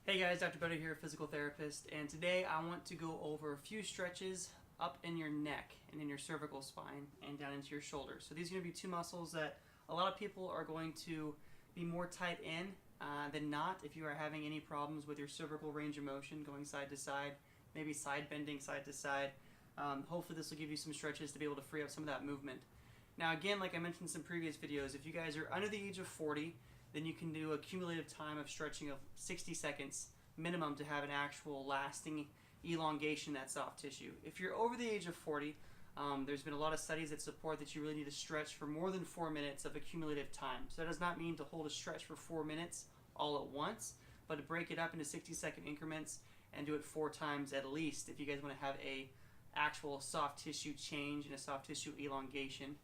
Hey guys, Dr. Better here, physical therapist, and today I want to go over a few stretches up in your neck and in your cervical spine and down into your shoulders. So these are going to be two muscles that a lot of people are going to be more tight in than not if you are having any problems with your cervical range of motion going side to side, maybe side bending side to side. Hopefully this will give you some stretches to be able to free up some of that movement. Now again, like I mentioned in some previous videos, if you guys are under the age of 40, then you can do a cumulative time of stretching of 60 seconds minimum to have an actual lasting elongation in that soft tissue. If you're over the age of 40, there's been a lot of studies that support that you really need to stretch for more than 4 minutes of a cumulative time. So that does not mean to hold a stretch for 4 minutes all at once, but to break it up into 60-second increments and do it 4 times at least if you guys want to have a actual soft tissue change and a soft tissue elongation.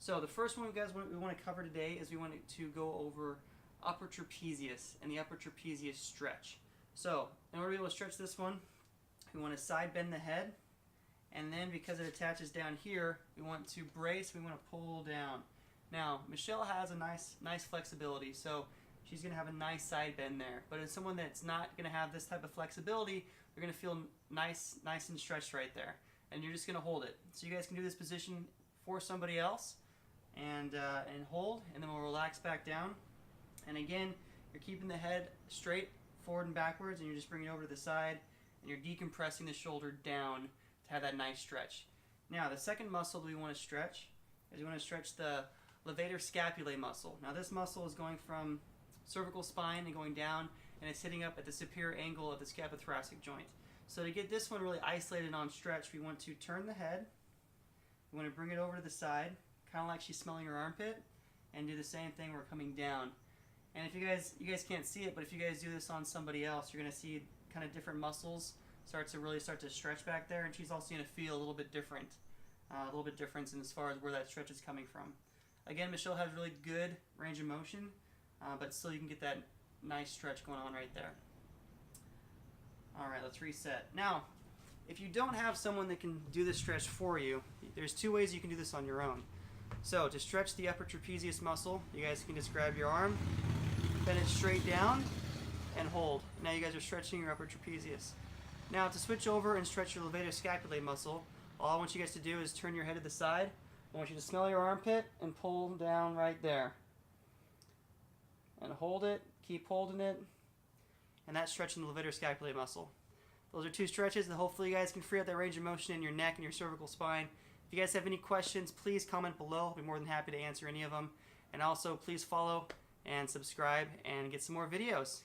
So the first one we want to cover today is we want to go over upper trapezius and the upper trapezius stretch. So in order to be able to stretch this one, we want to side bend the head, and then because it attaches down here, we want to brace, we want to pull down. Now Michelle has a nice flexibility, so she's going to have a nice side bend there. But in someone that's not going to have this type of flexibility, you're going to feel nice and stretched right there. And you're just going to hold it. So you guys can do this position for somebody else and hold, and then we'll relax back down. And again, you're keeping the head straight forward and backwards, and you're just bringing it over to the side, and you're decompressing the shoulder down to have that nice stretch. Now, the second muscle that we want to stretch is we want to stretch the levator scapulae muscle. Now, this muscle is going from cervical spine and going down, and it's hitting up at the superior angle of the scapulothoracic joint. So to get this one really isolated on stretch, we want to turn the head, we want to bring it over to the side, kind of like she's smelling her armpit, and do the same thing. We're coming down. And if you guys can't see it, but if you guys do this on somebody else, you're going to see kind of different muscles start to stretch back there, and she's also going to feel a little bit different, in as far as where that stretch is coming from. Again, Michelle has really good range of motion, but still you can get that nice stretch going on right there. All right, let's reset. Now, if you don't have someone that can do this stretch for you, there's 2 ways you can do this on your own. So to stretch the upper trapezius muscle, you guys can just grab your arm, bend it straight down, and hold. Now you guys are stretching your upper trapezius. Now to switch over and stretch your levator scapulae muscle, all I want you guys to do is turn your head to the side. I want you to smell your armpit and pull down right there. And hold it, keep holding it, and that's stretching the levator scapulae muscle. Those are 2 stretches that hopefully you guys can free up that range of motion in your neck and your cervical spine. If you guys have any questions, please comment below. I'll be more than happy to answer any of them. And also, please follow and subscribe and get some more videos.